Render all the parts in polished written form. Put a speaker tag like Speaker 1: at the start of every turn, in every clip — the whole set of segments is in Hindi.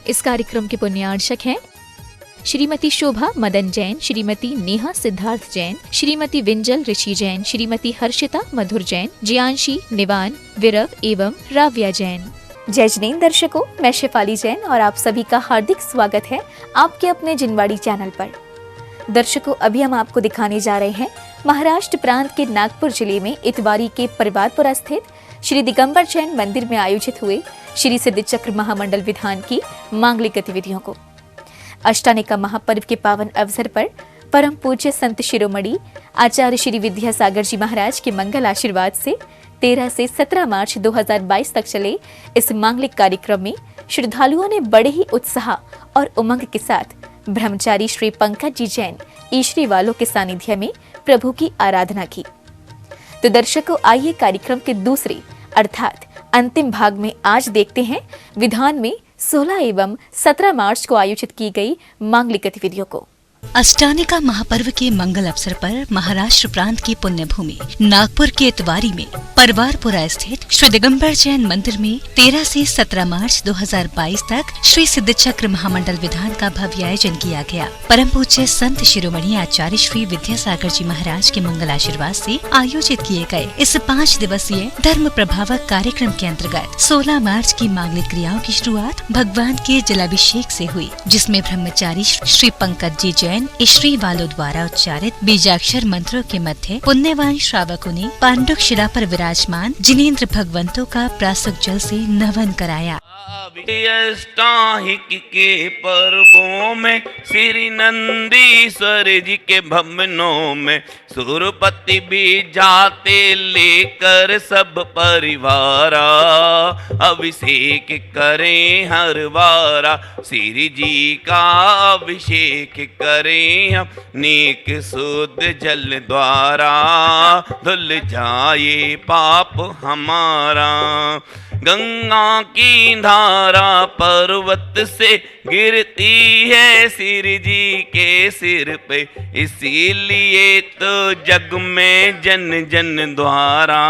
Speaker 1: इस कार्यक्रम के पुण्यार्चक हैं श्रीमती शोभा मदन जैन, श्रीमती नेहा सिद्धार्थ जैन, श्रीमती विंजल ऋषि जैन, श्रीमती हर्षिता मधुर जैन, जियांशी, निवान, विरव एवं राव्या जैन। जय जिनेंद्र दर्शकों, मैं शेफाली जैन और आप सभी का हार्दिक स्वागत है आपके अपने जिनवाड़ी चैनल पर। दर्शकों, अभी हम आपको दिखाने जा रहे हैं महाराष्ट्र प्रांत के नागपुर जिले में इतवारी के परिवारपुरा स्थित श्री दिगंबर जैन मंदिर में आयोजित हुए श्री सिद्ध चक्र महामंडल विधान की मांगलिक गतिविधियों को। अष्टानिका महापर्व के पावन अवसर पर परम पूज्य संत शिरोमणि आचार्य श्री विद्यासागर जी महाराज के मंगल आशीर्वाद से 13 से 17 मार्च 2022 तक चले इस मांगलिक कार्यक्रम में श्रद्धालुओं ने बड़े ही उत्साह और उमंग के साथ ब्रह्मचारी श्री पंकज जी जैन ईश्वरी वालों के सानिध्य में प्रभु की आराधना की। तो दर्शकों, आइए कार्यक्रम के दूसरे अर्थात अंतिम भाग में आज देखते हैं विधान में 16 एवं 17 मार्च को आयोजित की गई मांगलिक गतिविधियों को।
Speaker 2: अष्टानिका महापर्व के मंगल अवसर पर महाराष्ट्र प्रांत की पुण्य भूमि नागपुर के इतवारी में परवारपुरा स्थित श्री दिगंबर जैन मंदिर में 13 से 17 मार्च 2022 तक श्री सिद्ध चक्र महामंडल विधान का भव्य आयोजन किया गया। परम पूज्य संत शिरोमणि आचार्य श्री विद्यासागर जी महाराज के मंगल आशीर्वाद से आयोजित किए गए इस 5 दिवसीय धर्म प्रभावक कार्यक्रम के अंतर्गत 16 मार्च की मांगलिक क्रियाओं की शुरुआत भगवान के जलाभिषेक से हुई, जिसमें ब्रह्मचारी श्री पंकज जी जैन ईश्वरी वालों द्वारा उच्चारित बीजाक्षर मंत्रों के मध्य पुण्यवान श्रावकों ने पांडुक शिला पर विराजमान जिनेंद्र भगवंतों का प्रासुक जल से नवन कराया।
Speaker 3: अष्टाहिक के पर्वों में श्री नंदीश्वर जी के भवनों में सुरपति भी जाते लेकर सब परिवारा अभिषेक करें हर वारा। श्री जी का अभिषेक करें हम नेक शुद्ध जल द्वारा, धुल जाए पाप हमारा। गंगा की धारा पर्वत से गिरती है श्री जी के सिर पे, इसीलिए तो जग में जन जन द्वारा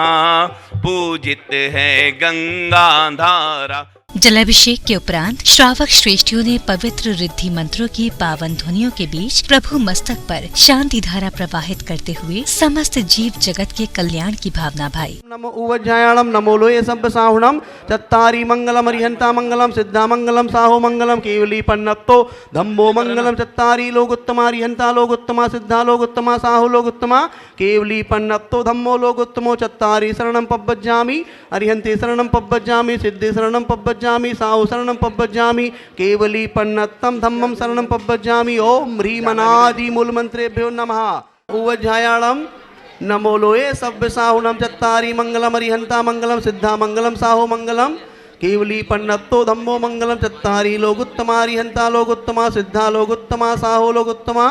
Speaker 3: पूजित है गंगा धारा।
Speaker 2: जलाभिषेक के उपरांत श्रावक श्रेष्ठियों ने पवित्र रिद्धि मंत्रों की पावन ध्वनियों के बीच प्रभु मस्तक पर शांति धारा प्रवाहित करते हुए समस्त जीव जगत के कल्याण की भावना भाई।
Speaker 4: नमो उवज्जायाणम नमो लोये सब साहुणम चत्तारी मंगलम अरिहंता मंगलम सिद्धा मंगलम साहो मंगलम केवली पन्नत्तो धम्मो मंगलम चत्तारी लोकोत्तमा अरिहंता लोकोत्तमा सिद्धा लोकोत्तमा साहो लोकोत्तमा केवली पन्नत्तो धम्मो लोकोत्तमो चत्तारी शरणम पब्बज्जामि अरिहंते शरणम पब्बज्जामि सिद्धे शरणम पब्बज्जामि साहो शरणम पब्बज्जामि केवली पन्नत्तम धम्मम शरणम पब्बज्जामि। ओम ह्रीं अनादि मूल मंत्रेभ्यो नमः। उवज्जायाणम नमो लोये सभ्य साहुणम चत्तारी मंगलम अरिहंता मंगलम सिद्धा मंगलम साहो मंगलम केवली पन्नत्तो धम्मो मंगलम चत्तारी लोकोत्तमा अरिहंता लोकोत्तमा सिद्धा लोकोत्तमा साहो लोकोत्तमा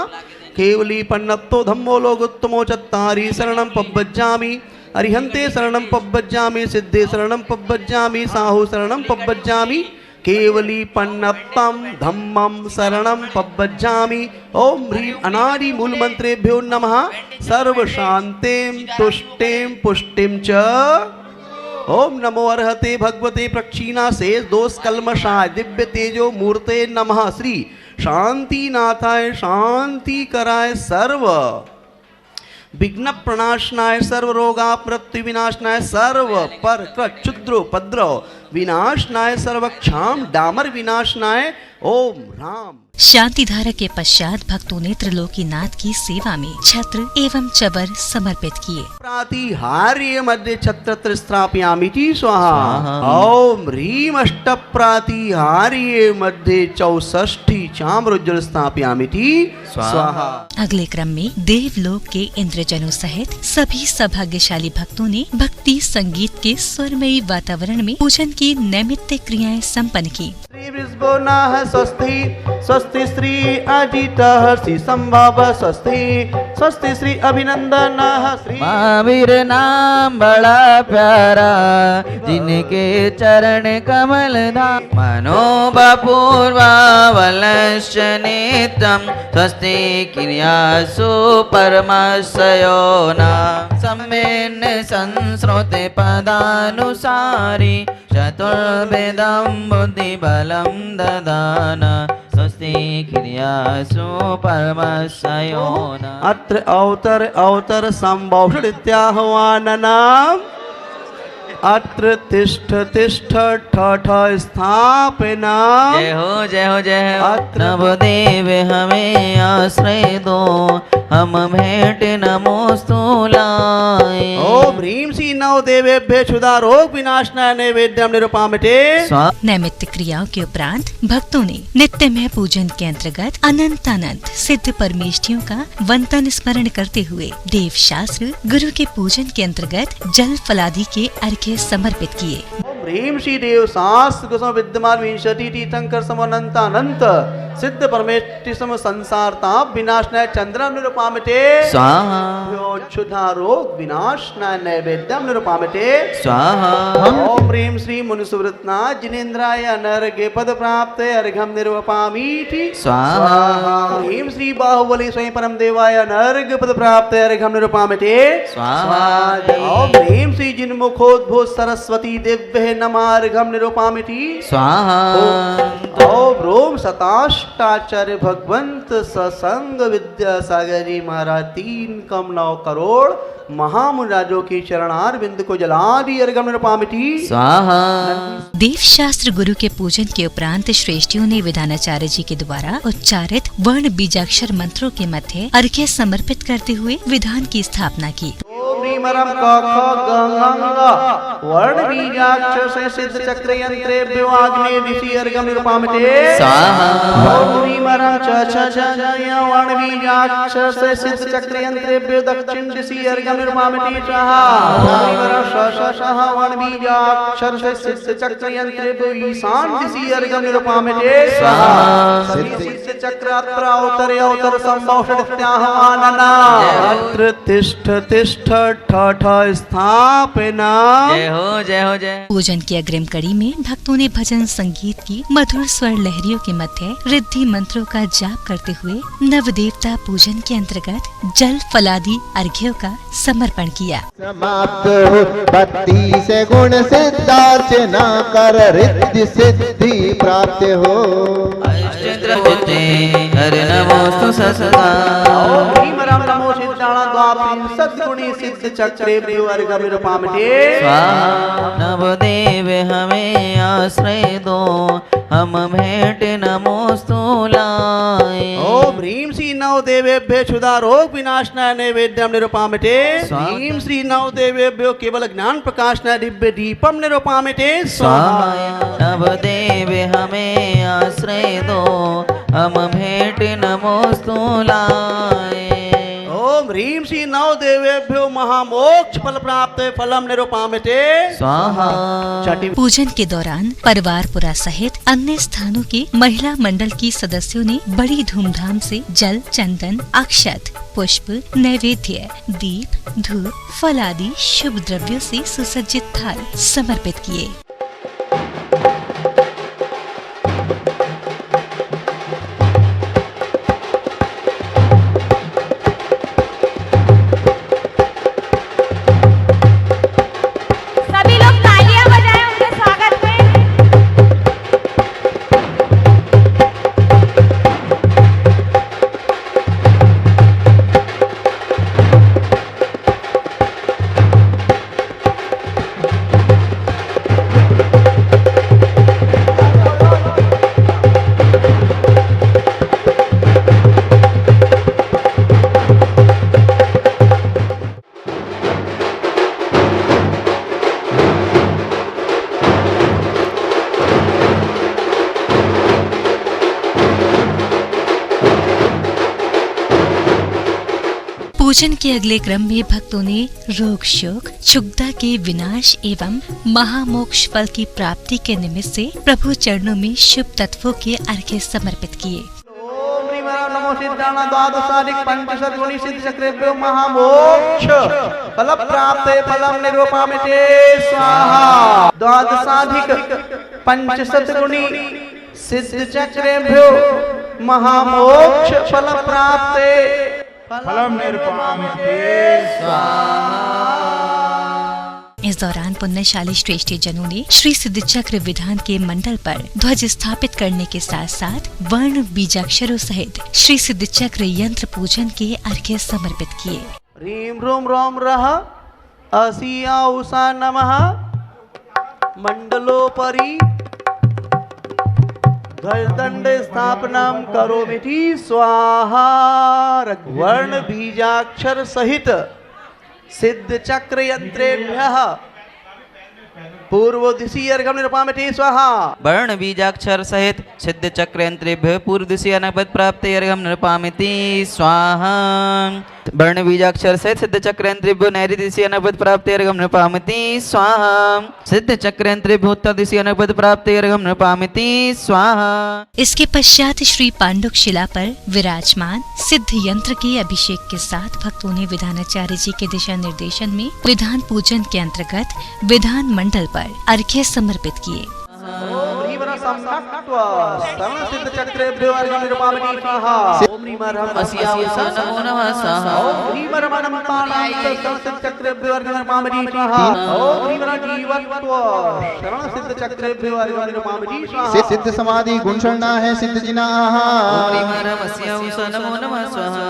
Speaker 4: केवली पन्नत्तो धम्मो लोकोत्तमो चत्तारी शरणम पब्बज्जामि अरिहंते शरणम पब्बज्जामि सिद्धे शरणम पब्बज्जामि साहो शरणम पब्बज्जामि केवली पन्नत्तम धम्मम शरणम पब्बज्जामि। ओम ह्रीं अनादि मूल मंत्रेभ्यो नमः। सर्व शांतिं तुष्टिं पुष्टिं च। ओम नमो अर्हते भगवते प्रक्षीणा शेष दोष कल्मषाय दिव्य तेजो मूर्ते नमः। श्री शांतिनाथाय शांति कराय सर्व विघ्न प्रणाशनाय सर्व रोगा मृत्यु विनाशनाय सर्व पर क्षुद्रो पद्रव विनाशनाय सर्व क्षाम डामर विनाशनाय। ओम राम।
Speaker 2: शांति धारा के पश्चात भक्तों ने त्रिलोकीनाथ की सेवा में छत्र एवं चबर समर्पित किए।
Speaker 4: प्रातिहार्य मध्य छत्र त्रिस्थापयामिति स्वाहा। ओम ह्रीं अष्ट प्रातिहार्य मध्य 64 चाम्रोज्जल स्थापयामिति स्वाहा।
Speaker 2: अगले क्रम में देवलोक के इंद्रजनों सहित सभी सौभाग्यशाली भक्तों ने भक्ति संगीत के स्वरमयी वातावरण में पूजन की नैमित्तिक क्रियाएं संपन्न की।
Speaker 4: स्वस्ति स्वस्ति श्री अजितः श्री संभव स्वस्ति स्वस्ति श्री अभिनंदनः श्री
Speaker 5: महावीर नाम बड़ा प्यारा जिनके चरण कमल धाम मनोपूर्वावलश्च नित्यं स्वस्ति क्रियासु परमस्य न सम्येन संस्रुते पदानुसारी चतुर्वेदं बुद्धिबलं ददान स्वस्ति क्रियासु परमस्य न
Speaker 4: अत्र अवतर संभवषडित्याह्वाननम् अत्र तिष्ठ तिष्ठ ठठ स्थापना।
Speaker 5: जय हो जय हो जय हो। नवदेव हमें आश्रय दो, हम भेंट नमोस्तु लाए।
Speaker 4: ओम ह्रीं श्री नवदेवेभ्य क्षुधा रोग विनाशनाय नैवेद्यम निरूपामते।
Speaker 2: नैमित्तिक क्रियाओं के उपरांत भक्तों ने नित्यमय पूजन के अंतर्गत अनंत सिद्ध परमेष्ठियों का वंदन स्मरण करते हुए देव शास्त्र गुरु के पूजन के अंतर्गत जल फलादि के अर्घ्य समर्पित किए।
Speaker 4: ह्रीं श्री देव शास्त्र कुसुम विद्यमान विंशति तीर्थंकर समनंत अनंत सिद्ध परमेष्टि सम संसारता विनाशनाय चंद्रम निरूपामते
Speaker 5: स्वाहा।
Speaker 4: क्षुधा रोग विनाशनाय नैवेद्यम निरूपामते
Speaker 5: स्वाहा।
Speaker 4: ओम ह्रीं श्री मुनिसुवृतना जिनेन्द्राय अनर्घ्य पद प्राप्त अर्घ्यम निरूपामीति
Speaker 5: स्वाहा।
Speaker 4: ह्रीं श्री बाहुबली स्वयं परम देवाय अनर्घ्य पद प्राप्त अर्घ्यम निरूपामते
Speaker 5: स्वाहा।
Speaker 4: ओम ह्रीं श्री जिन्मुखोद्भूत सरस्वती दिव्य नमार्घ्यम निरूपामिति
Speaker 5: स्वाहा।
Speaker 4: ओम रोम सताष्टाचार्य भगवंत ससंग विद्यासागरी महाराज 3,9 करोड़ महामुराजों की चरणार बिंद को जलादि अर्घ्यम निरूपामिति
Speaker 5: स्वाहा।
Speaker 2: देव शास्त्र गुरु के पूजन के उपरांत श्रेष्ठियों ने विधानाचार्य जी के द्वारा उच्चारित वर्ण बीजाक्षर मंत्रों के मध्य अर्घ्य समर्पित करते हुए विधान की स्थापना की।
Speaker 4: ह्रीमरम क ख ग घ ङ वर्ण बीजाक्षर से सिद्ध चक्र यंत्रेभ्यो आग्नेय दिशि अर्घ्यम निरूपामते
Speaker 5: स्वाहा।
Speaker 4: ओम ह्रीमरम च छ छ य वर्ण बीजाक्षर से सिद्ध चक्र यंत्रेभ्यो दक्षिण दिशि अर्घ्यम निरूपामते स्वाहा। ह्रीमरम श श श वर्ण बीजाक्षर से सिद्ध चक्र यंत्रेभ्यो ईशान दिशि अर्घ्यम निरूपामते स्वाहा। सिद्ध चक्र अत्र अवतर संभव षट्याह्वानना अत्र तिष्ठ तिष्ठ ठठ स्थापना।
Speaker 5: जय हो जय हो जय।
Speaker 2: पूजन की अग्रिम कड़ी में भक्तों ने भजन संगीत की मधुर स्वर लहरियों के मध्य रिद्धि मंत्रों का जाप करते हुए नवदेवता पूजन के अंतर्गत जल फलादि अर्घ्यों का समर्पण किया।
Speaker 6: समाप्त हो भक्ति से गुण सिद्धार्चना कर रिद्धि सिद्धि प्राप्त हो।
Speaker 5: अष्टद्रव्यते हर नमोस्तु ससदा।
Speaker 4: ओम ह्रीमरम नमो सिद्धाणा द्वात्रिंशत् गुणी सिद्ध चक्रेभ्यो अर्घ्यम निरूपामते
Speaker 5: स्वाहा। नवदेव हमें आश्रय दो, हम भेंट नमोस्तु लाए।
Speaker 4: ओम ह्रीं श्री नवदेवेभ्य क्षुधा रोग विनाशनाय नैवेद्यम निरूपामते। ह्रीं श्री नवदेवेभ्यो केवल ज्ञान प्रकाशनाय दिव्य दीपम निरूपामते स्वाहा।
Speaker 5: नवदेव हमें आश्रय दो, हम भेंट नमोस्तु लाए।
Speaker 4: ओम ह्रीं श्री नवदेवेभ्यो महामोक्ष फल प्राप्त फलम निरूपामते
Speaker 5: स्वाहा।
Speaker 2: पूजन के दौरान परवारपुरा सहित अन्य स्थानों के महिला मंडल की सदस्यों ने बड़ी धूमधाम से जल चंदन अक्षत पुष्प नैवेद्य दीप धूप फल आदि शुभ द्रव्यों से सुसज्जित थाल समर्पित किए। पूजन के अगले क्रम में भक्तों ने रोग शोक क्षुब्धता के विनाश एवं महामोक्ष फल की प्राप्ति के निमित्त से प्रभु चरणों में शुभ तत्वों के अर्घ्य समर्पित किए।
Speaker 4: ओम ह्रीमरम नमो सिद्धाणा द्वादशाधिक पंचशत गुणी सिद्ध चक्रेभ्यो महामोक्ष फल प्राप्त फलम निरूपामते स्वाहा। द्वादशाधिक पंचशत गुणी सिद्ध चक्रेभ्यो महामोक्ष फल प्राप्त फलम निरूपामते स्वाहा।
Speaker 2: इस दौरान पुण्यशाली श्रेष्ठी जनों ने श्री सिद्ध चक्र विधान के मंडल पर ध्वज स्थापित करने के साथ साथ वर्ण बीजाक्षरों सहित श्री सिद्ध चक्र यंत्र पूजन के अर्घ्य समर्पित किए।
Speaker 4: ह्रीं ह्रूं रोम रः असिया उषा नमः मंडलोपरि ध्वजदंड स्थापनां करोमीति स्वाहा। वर्ण बीजाक्षर सहित सिद्ध चक्र यंत्रेभ्यः पूर्व दिशि अर्घ्यं निर्पामति स्वाहा।
Speaker 5: वर्ण बीजाक्षर सहित सिद्ध चक्र यंत्रेभ्यः पूर्व दिशि अनपद प्राप्त अर्घ्यं निर्पामति स्वाहा। वर्ण बीजाक्षर सहित सिद्ध चक्र यंत्रेभ्यो नैऋत्य दिशि अनपद प्राप्त अर्घ्यं निर्पामति स्वाहा। सिद्ध चक्र यंत्रेभ्यो उत्तर दिशि अनपद प्राप्त अर्घ्यं निर्पामति स्वाहा।
Speaker 2: इसके पश्चात श्री पांडुक शिला पर विराजमान सिद्ध यंत्र के अभिषेक के साथ भक्तों ने विधानाचार्य जी के दिशा निर्देशन में विधान पूजन के अंतर्गत विधान मंडल पर अर्घ्य समर्पित किए।
Speaker 4: सिद्ध चक्रेभ्यो अर्घ्यं निर्पामति स्वाहा। ओम ह्रीं
Speaker 5: अस्या उषा नमो नमः स्वाहा।
Speaker 4: सिद्ध चक्रेभ्यो अर्घ्यं निर्पामति स्वाहा। ओम ह्रीं जीवत्व सिद्ध चक्रेभ्यो अर्घ्यं निर्पामति स्वाहा।
Speaker 6: सिद्ध समाधि गुण शरणा है सिद्ध जिना
Speaker 5: अस्या उषा नमो नमः स्वाहा।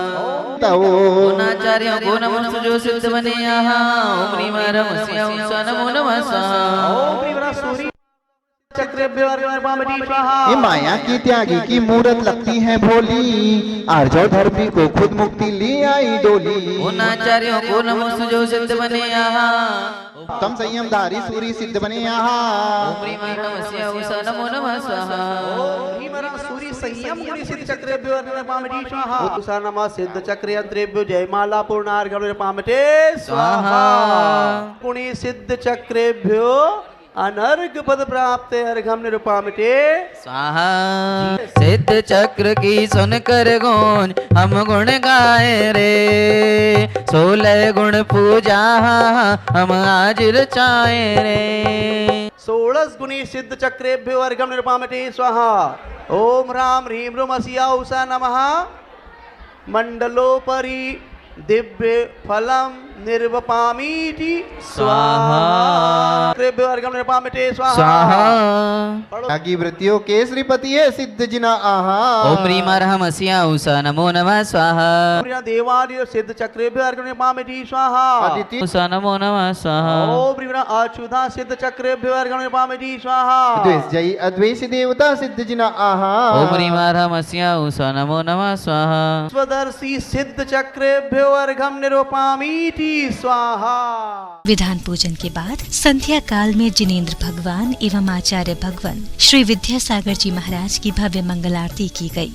Speaker 6: तवो
Speaker 5: गुणाचार्य गो नमो जो सिद्ध बने यहाँ। ओम ह्रीं अस्या उषा नमो नमः स्वाहा।
Speaker 4: ओम ह्रीं सूर्य चक्रेभ्यो अर्घ्यं निर्पामति स्वाहा।
Speaker 6: ये माया की त्यागी की मूरत लगती है भोली, आर्जव धर्मी को खुद मुक्ति ले आई डोली।
Speaker 5: गुणाचार्यों को नमो जो सिद्ध बने यहाँ।
Speaker 6: तम संयमधारी सूरी सिद्ध बने यहाँ।
Speaker 5: ओम ह्रीं अस्या उषा नमो नमः स्वाहा।
Speaker 4: ओम ह्रीं सूर्य संयम गुणी सिद्ध चक्रेभ्यो अर्घ्यं निर्पामति स्वाहा। उषा नमः सिद्ध चक्र यंत्रेभ्यो जयमाला पूर्णार्घ्यं निर्पामति स्वाहा। गुणी सिद्ध चक्रेभ्यो अनर्घ पद प्राप्त अर्घ्यं निर्पामते
Speaker 5: स्वाहा। सिद्ध चक्र की सुनकर गुण हम गुण गाए रे। 16 गुण पूजा हम आज रचाए रे।
Speaker 4: 16 गुणी सिद्ध चक्रेभ्यो अर्घ्यं निर्पामते स्वाहा। ओम राम ह्रीं ह्रूं अस्या उषा नमः मंडलोपरि दिव्य फलम निर्वपामीति स्वाहा। चक्रेभ्यो अर्घ्यं निर्पामते स्वाहा।
Speaker 6: त्यागी वृत्तियों के श्रीपति है सिद्ध जिना आहा।
Speaker 5: ओम ह्रीं अस्या उषा नमो नमः स्वाहा।
Speaker 4: देवादि सिद्ध चक्रेभ्यो अर्घ्यं निर्पामते स्वाहा।
Speaker 6: अदिति
Speaker 5: उषा नमो नमः स्वाहा।
Speaker 4: ओम ह्रीं अच्युता सिद्ध चक्रेभ्यो अर्घ्यं निर्पामते स्वाहा।
Speaker 6: द्वेष जयी अद्वेषी देवता सिद्ध जिना आहा।
Speaker 5: ओम ह्रीं अस्या उषा नमो नमः स्वाहा।
Speaker 4: स्वदर्शी सिद्ध चक्रेभ्यो अर्घ्यं निर्पामीति स्वाहा।
Speaker 2: विधान पूजन के बाद संध्या काल में जिनेन्द्र भगवान एवं आचार्य भगवान श्री विद्यासागर जी महाराज की भव्य मंगल आरती की गई।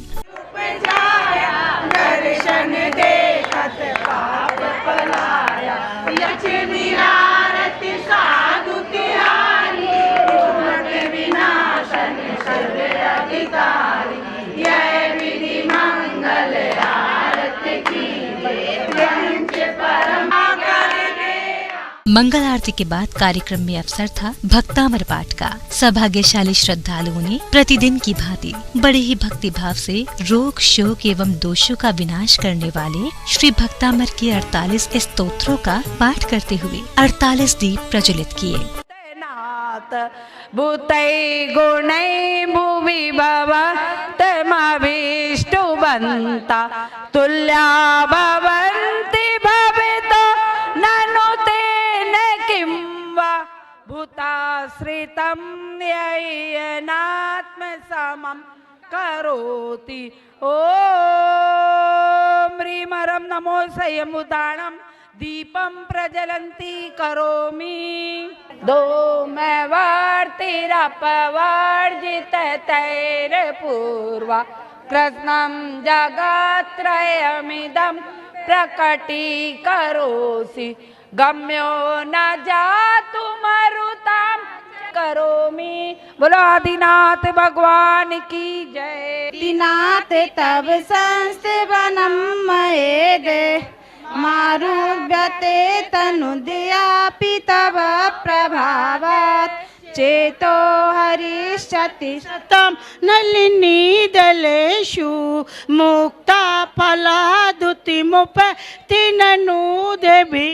Speaker 7: दर्शन देखत पाप पलाया, लक्ष्मी आरती साधु तिहारी, गुणक विनाशन सर्व अधिकारी, यह विधि मंगल आरती की
Speaker 2: मंगल आरती के बाद कार्यक्रम में अवसर था भक्तामर पाठ का। सौभाग्यशाली श्रद्धालुओं ने प्रतिदिन की भांति बड़े ही भक्ति भाव से रोग शोक एवं दोषों का विनाश करने वाले श्री भक्तामर के 48 स्तोत्रों का पाठ करते हुए 48 दीप प्रज्वलित किए।
Speaker 7: भूतै गुणै भुवि भवन्तमभीष्टु बन्ता, तुल्या भवन्ति भवितो ननु तेन किं वा, भूताश्रितं ययनात्मसमं करोति। ॐ ह्रीं नमो संयमुदाणं दीपं प्रज्वलन्ती करोमि। धूमवर्तिरपवर्जित तैरपूर्वा, कृष्णं जगत्त्रयमिदं प्रकटीकरोसि। गम्यो न जातु मरुतां करोमि। बोलो आदिनाथ भगवान की जय।
Speaker 8: दीनाथ तब संस्थवनं मयेदे, मारुव्यते तनुदयापि तव प्रभावात्, चेतो हरिष्यति शतं नलिनी दलेषु, मुक्ता फलादुतिमुपैति ननु देवी।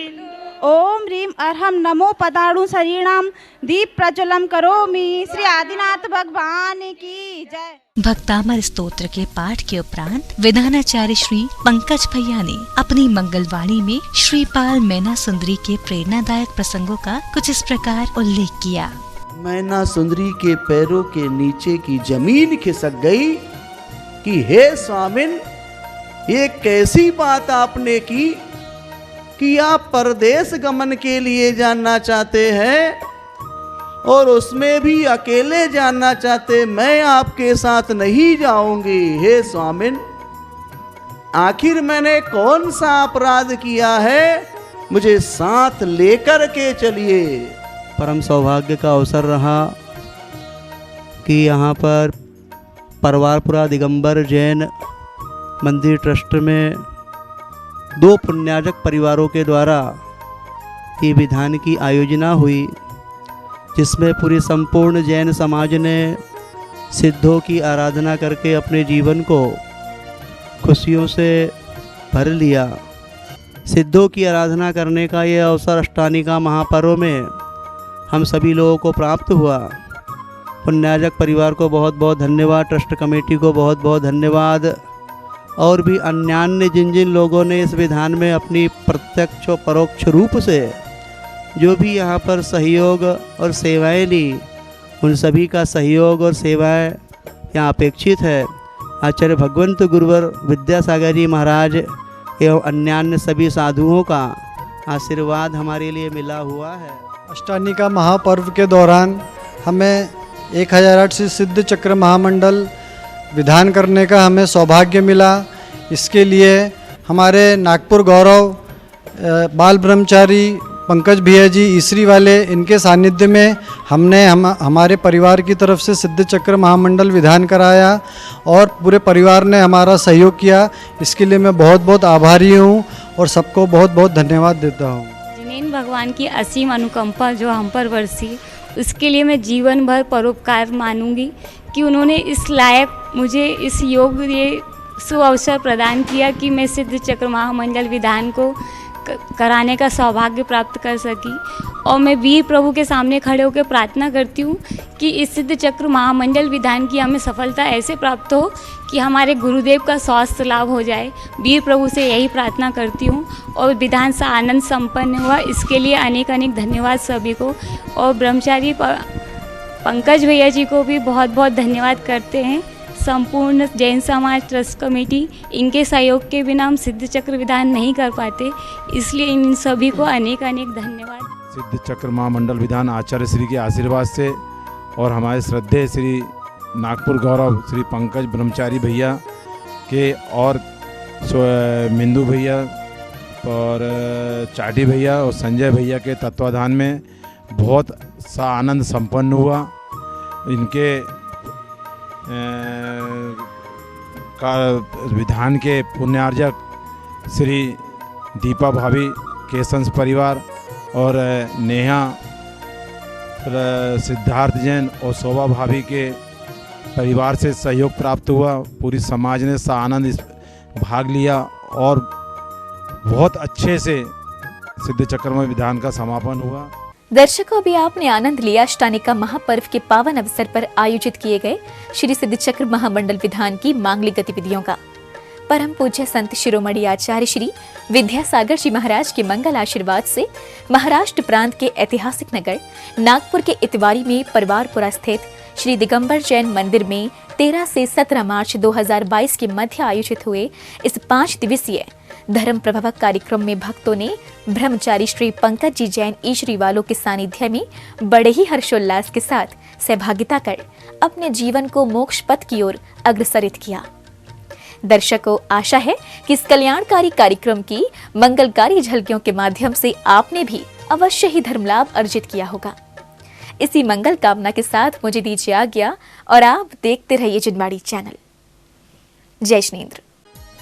Speaker 8: ओम ह्रीम अर्हम नमो पदाणु शरीणाम दीप प्रज्वलम करोमि। श्री आदिनाथ भगवान की जय।
Speaker 2: भक्तामर स्तोत्र के पाठ के उपरांत विधानाचार्य श्री पंकज भैया ने अपनी मंगलवाणी में श्रीपाल मैना सुंदरी के प्रेरणादायक प्रसंगों का कुछ इस प्रकार उल्लेख किया।
Speaker 4: मैना सुंदरी के पैरों के नीचे की जमीन खिसक गई कि हे स्वामिन, ये कैसी बात आपने की कि आप परदेश गमन के लिए जानना चाहते हैं और उसमें भी अकेले जानना चाहते, मैं आपके साथ नहीं जाऊंगी। हे स्वामिन, आखिर मैंने कौन सा अपराध किया है, मुझे साथ लेकर के चलिए। परम सौभाग्य का अवसर रहा कि यहाँ पर परवारपुरा दिगंबर जैन मंदिर ट्रस्ट में 2 पुण्याजक परिवारों के द्वारा ये विधान की आयोजना हुई, जिसमें पूरी संपूर्ण जैन समाज ने सिद्धों की आराधना करके अपने जीवन को खुशियों से भर लिया। सिद्धों की आराधना करने का ये अवसर अष्टानिका महापर्व में हम सभी लोगों को प्राप्त हुआ। पुण्याजक परिवार को बहुत बहुत धन्यवाद, ट्रस्ट कमेटी को बहुत बहुत धन्यवाद, और भी अन्यान्य जिन जिन लोगों ने इस विधान में अपनी प्रत्यक्ष और परोक्ष रूप से जो भी यहाँ पर सहयोग और सेवाएं ली, उन सभी का सहयोग और सेवाएं यहाँ अपेक्षित है। आचार्य भगवंत गुरुवर विद्यासागर जी महाराज एवं अन्यान्य सभी साधुओं का आशीर्वाद हमारे लिए मिला हुआ है।
Speaker 9: अष्टानिका महापर्व के दौरान हमें 1008 से सिद्ध चक्र महामंडल विधान करने का हमें सौभाग्य मिला। इसके लिए हमारे नागपुर गौरव बाल ब्रह्मचारी पंकज भैया जी ईसरी वाले, इनके सानिध्य में हमने हमारे परिवार की तरफ से सिद्ध चक्र महामंडल विधान कराया और पूरे परिवार ने हमारा सहयोग किया। इसके लिए मैं बहुत बहुत आभारी हूँ और सबको बहुत बहुत धन्यवाद देता हूँ।
Speaker 10: जिनेन भगवान की असीम अनुकंपा जो हम पर बरसी, उसके लिए मैं जीवन भर परोपकार मानूंगी कि उन्होंने इस लायक मुझे इस ये सुअवसर प्रदान किया कि मैं सिद्ध चक्र महामंडल विधान को कराने का सौभाग्य प्राप्त कर सकी। और मैं वीर प्रभु के सामने खड़े होकर प्रार्थना करती हूँ कि इस सिद्ध चक्र महामंडल विधान की हमें सफलता ऐसे प्राप्त हो कि हमारे गुरुदेव का स्वास्थ्य लाभ हो जाए। वीर प्रभु से यही प्रार्थना करती हूँ और विधान से आनंद संपन्न हुआ, इसके लिए अनेक अनेक धन्यवाद सभी को। और ब्रह्मचारी पंकज भैया जी को भी बहुत बहुत धन्यवाद करते हैं। संपूर्ण जैन समाज ट्रस्ट कमेटी, इनके सहयोग के बिना हम सिद्ध चक्र विधान नहीं कर पाते, इसलिए इन सभी को अनेक अनेक धन्यवाद।
Speaker 11: सिद्ध चक्र महामंडल विधान आचार्य श्री के आशीर्वाद से और हमारे श्रद्धेय श्री नागपुर गौरव श्री पंकज ब्रह्मचारी भैया के और मिंदू भैया और चाटी भैया और संजय भैया के तत्वाधान में बहुत सा आनंद संपन्न हुआ। इनके का विधान के पुण्यार्जक श्री दीपा भाभी केसंस परिवार और नेहा सिद्धार्थ जैन और शोभा भाभी के परिवार से सहयोग प्राप्त हुआ। पूरी समाज ने सा आनंद इस भाग लिया और बहुत अच्छे से सिद्ध चक्र में विधान का समापन हुआ।
Speaker 1: दर्शकों, भी आपने आनंद लिया अष्टानिका महापर्व के पावन अवसर पर आयोजित किए गए श्री सिद्ध चक्र महामंडल विधान की मांगलिक गतिविधियों का। परम पूज्य संत शिरोमणि आचार्य श्री विद्यासागर जी महाराज के मंगल आशीर्वाद से महाराष्ट्र प्रांत के ऐतिहासिक नगर नागपुर के इतवारी में परवारपुरा स्थित श्री दिगंबर जैन मंदिर में 13 से 17 मार्च 2022 के मध्य आयोजित हुए इस 5 दिवसीय धर्म प्रभावक कार्यक्रम में भक्तों ने ब्रह्मचारी श्री पंकज जी जैन ईश्वरी वालों के सानिध्य में बड़े ही हर्षोल्लास के साथ सहभागिता कर अपने जीवन को मोक्ष पथ की ओर अग्रसरित किया। दर्शकों, आशा है कि इस कल्याणकारी कार्यक्रम की मंगलकारी झलकियों के माध्यम से आपने भी अवश्य ही धर्म लाभ अर्जित किया होगा। इसी मंगल कामना के साथ मुझे दीजिए आज्ञा और आप देखते रहिए जिनवाड़ी चैनल। जय श्रीन्द्र।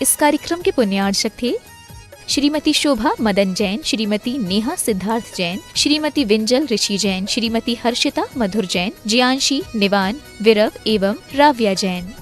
Speaker 1: इस कार्यक्रम के पुण्यार्चक थे श्रीमती शोभा मदन जैन, श्रीमती नेहा सिद्धार्थ जैन, श्रीमती विंजल ऋषि जैन, श्रीमती हर्षिता मधुर जैन, जियांशी, निवान, विरव एवं राव्या जैन।